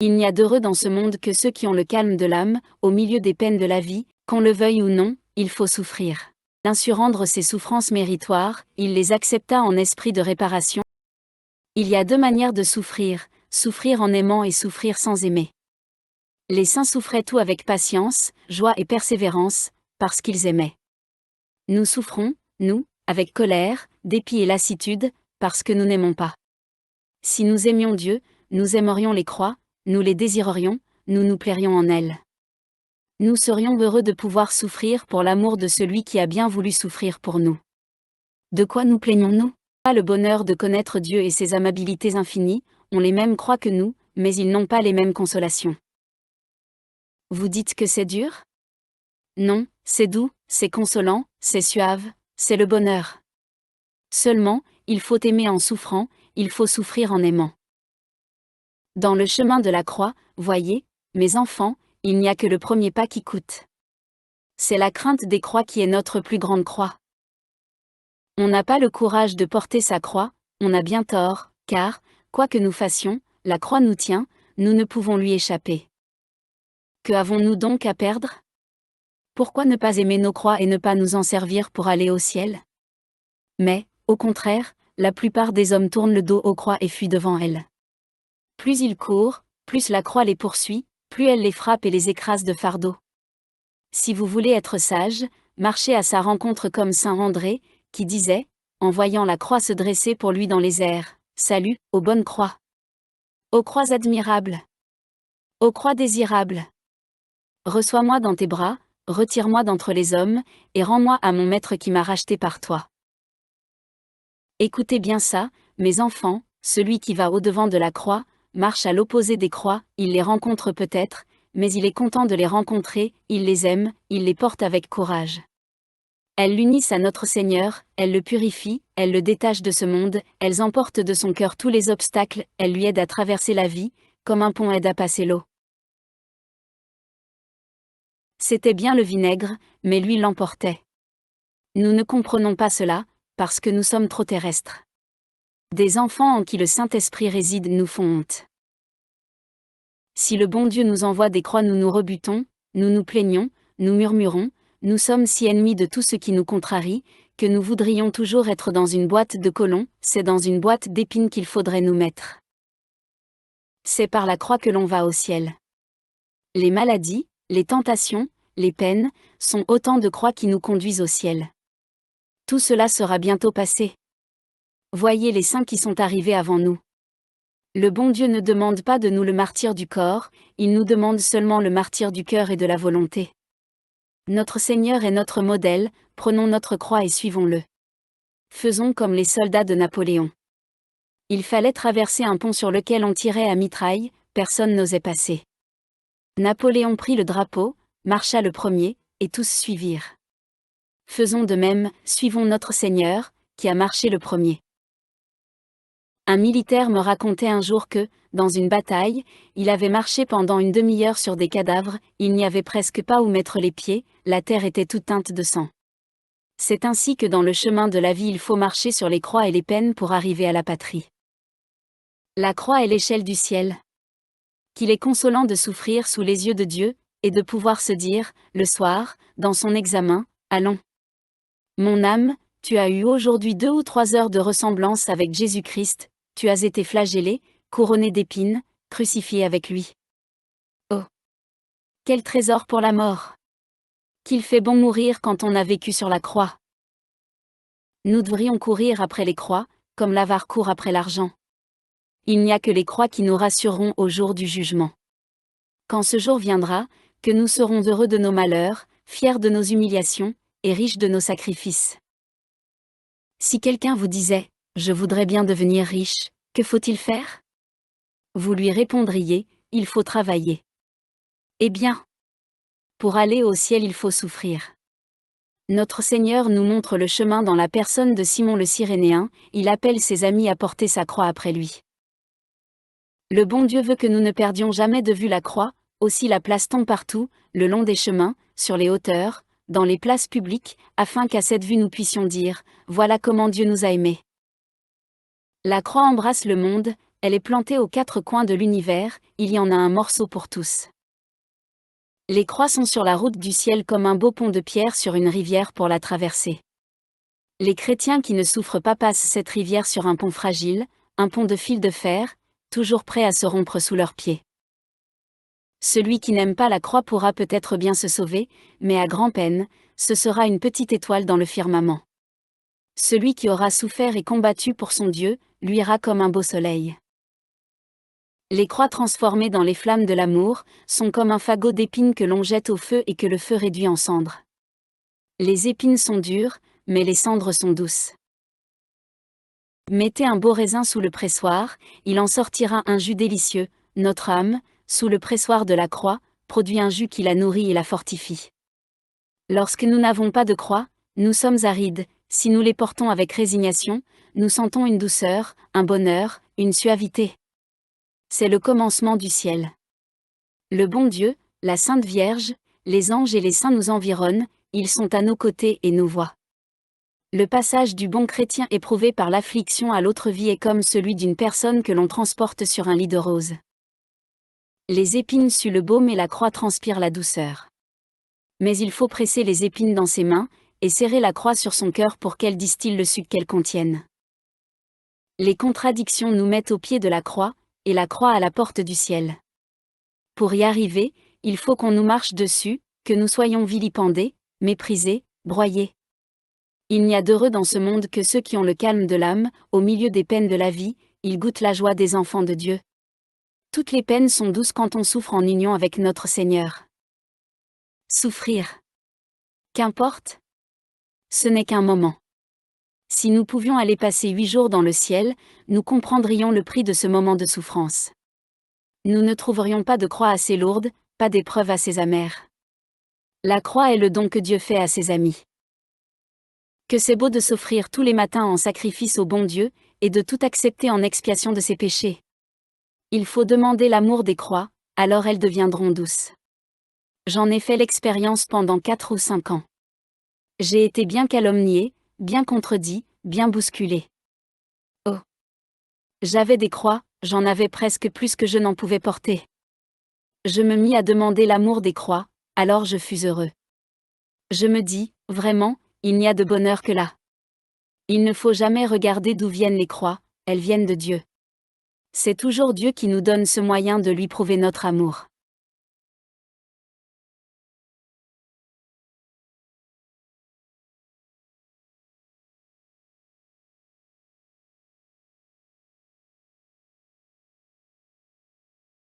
Il n'y a d'heureux dans ce monde que ceux qui ont le calme de l'âme, au milieu des peines de la vie, qu'on le veuille ou non, il faut souffrir. Il vint rendre ces souffrances méritoires, il les accepta en esprit de réparation. Il y a deux manières de souffrir, souffrir en aimant et souffrir sans aimer. Les saints souffraient tout avec patience, joie et persévérance, parce qu'ils aimaient. Nous souffrons, nous, avec colère, dépit et lassitude, parce que nous n'aimons pas. Si nous aimions Dieu, nous aimerions les croix, nous les désirerions, nous nous plairions en elles. Nous serions heureux de pouvoir souffrir pour l'amour de celui qui a bien voulu souffrir pour nous. De quoi nous plaignons-nous? Pas le bonheur de connaître Dieu et ses amabilités infinies, ont les mêmes croix que nous, mais ils n'ont pas les mêmes consolations. Vous dites que c'est dur? Non, c'est doux, c'est consolant, c'est suave, c'est le bonheur. Seulement, il faut aimer en souffrant, il faut souffrir en aimant. Dans le chemin de la croix, voyez, mes enfants, il n'y a que le premier pas qui coûte. C'est la crainte des croix qui est notre plus grande croix. On n'a pas le courage de porter sa croix, on a bien tort, car, quoi que nous fassions, la croix nous tient, nous ne pouvons lui échapper. Que avons-nous donc à perdre? Pourquoi ne pas aimer nos croix et ne pas nous en servir pour aller au ciel? Mais, au contraire, la plupart des hommes tournent le dos aux croix et fuient devant elles. Plus ils courent, plus la croix les poursuit, plus elle les frappe et les écrase de fardeaux. Si vous voulez être sage, marchez à sa rencontre comme saint André, qui disait, en voyant la croix se dresser pour lui dans les airs, « Salut, ô bonne croix! Ô croix admirable! Ô croix désirable! Reçois-moi dans tes bras, retire-moi d'entre les hommes, et rends-moi à mon maître qui m'a racheté par toi. » Écoutez bien ça, mes enfants, celui qui va au-devant de la croix, marche à l'opposé des croix, il les rencontre peut-être, mais il est content de les rencontrer, il les aime, il les porte avec courage. Elles l'unissent à notre Seigneur, elles le purifient, elles le détachent de ce monde, elles emportent de son cœur tous les obstacles, elles lui aident à traverser la vie, comme un pont aide à passer l'eau. C'était bien le vinaigre, mais lui l'emportait. Nous ne comprenons pas cela, parce que nous sommes trop terrestres. Des enfants en qui le Saint-Esprit réside nous font honte. Si le bon Dieu nous envoie des croix, nous nous rebutons, nous nous plaignons, nous murmurons, nous sommes si ennemis de tout ce qui nous contrarie, que nous voudrions toujours être dans une boîte de colons, c'est dans une boîte d'épines qu'il faudrait nous mettre. C'est par la croix que l'on va au ciel. Les maladies, les tentations, les peines, sont autant de croix qui nous conduisent au ciel. Tout cela sera bientôt passé. Voyez les saints qui sont arrivés avant nous. Le bon Dieu ne demande pas de nous le martyre du corps, il nous demande seulement le martyre du cœur et de la volonté. Notre Seigneur est notre modèle, prenons notre croix et suivons-le. Faisons comme les soldats de Napoléon. Il fallait traverser un pont sur lequel on tirait à mitraille, personne n'osait passer. Napoléon prit le drapeau, marcha le premier, et tous suivirent. Faisons de même, suivons notre Seigneur, qui a marché le premier. Un militaire me racontait un jour que, dans une bataille, il avait marché pendant une demi-heure sur des cadavres, il n'y avait presque pas où mettre les pieds, la terre était toute teinte de sang. C'est ainsi que dans le chemin de la vie il faut marcher sur les croix et les peines pour arriver à la patrie. La croix est l'échelle du ciel. Qu'il est consolant de souffrir sous les yeux de Dieu, et de pouvoir se dire, le soir, dans son examen, allons. Mon âme, tu as eu aujourd'hui 2 ou 3 heures de ressemblance avec Jésus-Christ, tu as été flagellé, couronné d'épines, crucifié avec lui. Oh! Quel trésor pour la mort! Qu'il fait bon mourir quand on a vécu sur la croix. Nous devrions courir après les croix, comme l'avare court après l'argent. Il n'y a que les croix qui nous rassureront au jour du jugement. Quand ce jour viendra, que nous serons heureux de nos malheurs, fiers de nos humiliations, et riches de nos sacrifices. Si quelqu'un vous disait, « Je voudrais bien devenir riche, que faut-il faire ?» Vous lui répondriez, « Il faut travailler. » Eh bien, pour aller au ciel il faut souffrir. Notre Seigneur nous montre le chemin dans la personne de Simon le Cyrénéen, il appelle ses amis à porter sa croix après lui. Le bon Dieu veut que nous ne perdions jamais de vue la croix, aussi la place-t-on partout, le long des chemins, sur les hauteurs, dans les places publiques, afin qu'à cette vue nous puissions dire, voilà comment Dieu nous a aimés. La croix embrasse le monde, elle est plantée aux quatre coins de l'univers, il y en a un morceau pour tous. Les croix sont sur la route du ciel comme un beau pont de pierre sur une rivière pour la traverser. Les chrétiens qui ne souffrent pas passent cette rivière sur un pont fragile, un pont de fil de fer, toujours prêt à se rompre sous leurs pieds. Celui qui n'aime pas la croix pourra peut-être bien se sauver, mais à grand-peine, ce sera une petite étoile dans le firmament. Celui qui aura souffert et combattu pour son Dieu, luira comme un beau soleil. Les croix transformées dans les flammes de l'amour, sont comme un fagot d'épines que l'on jette au feu et que le feu réduit en cendres. Les épines sont dures, mais les cendres sont douces. Mettez un beau raisin sous le pressoir, il en sortira un jus délicieux. Notre âme, sous le pressoir de la croix, produit un jus qui la nourrit et la fortifie. Lorsque nous n'avons pas de croix, nous sommes arides, si nous les portons avec résignation, nous sentons une douceur, un bonheur, une suavité. C'est le commencement du ciel. Le bon Dieu, la Sainte Vierge, les anges et les saints nous environnent, ils sont à nos côtés et nous voient. Le passage du bon chrétien éprouvé par l'affliction à l'autre vie est comme celui d'une personne que l'on transporte sur un lit de roses. Les épines suent le baume et la croix transpire la douceur. Mais il faut presser les épines dans ses mains, et serrer la croix sur son cœur pour qu'elle distille le suc qu'elles contiennent. Les contradictions nous mettent au pied de la croix, et la croix à la porte du ciel. Pour y arriver, il faut qu'on nous marche dessus, que nous soyons vilipendés, méprisés, broyés. Il n'y a d'heureux dans ce monde que ceux qui ont le calme de l'âme, au milieu des peines de la vie, ils goûtent la joie des enfants de Dieu. Toutes les peines sont douces quand on souffre en union avec notre Seigneur. Souffrir. Qu'importe. Ce n'est qu'un moment. Si nous pouvions aller passer 8 jours dans le ciel, nous comprendrions le prix de ce moment de souffrance. Nous ne trouverions pas de croix assez lourde, pas d'épreuve assez amère. La croix est le don que Dieu fait à ses amis. Que c'est beau de s'offrir tous les matins en sacrifice au bon Dieu, et de tout accepter en expiation de ses péchés. Il faut demander l'amour des croix, alors elles deviendront douces. J'en ai fait l'expérience pendant 4 ou 5 ans. J'ai été bien calomnié, bien contredit, bien bousculé. Oh! J'avais des croix, j'en avais presque plus que je n'en pouvais porter. Je me mis à demander l'amour des croix, alors je fus heureux. Je me dis, vraiment, il n'y a de bonheur que là. Il ne faut jamais regarder d'où viennent les croix, elles viennent de Dieu. C'est toujours Dieu qui nous donne ce moyen de lui prouver notre amour.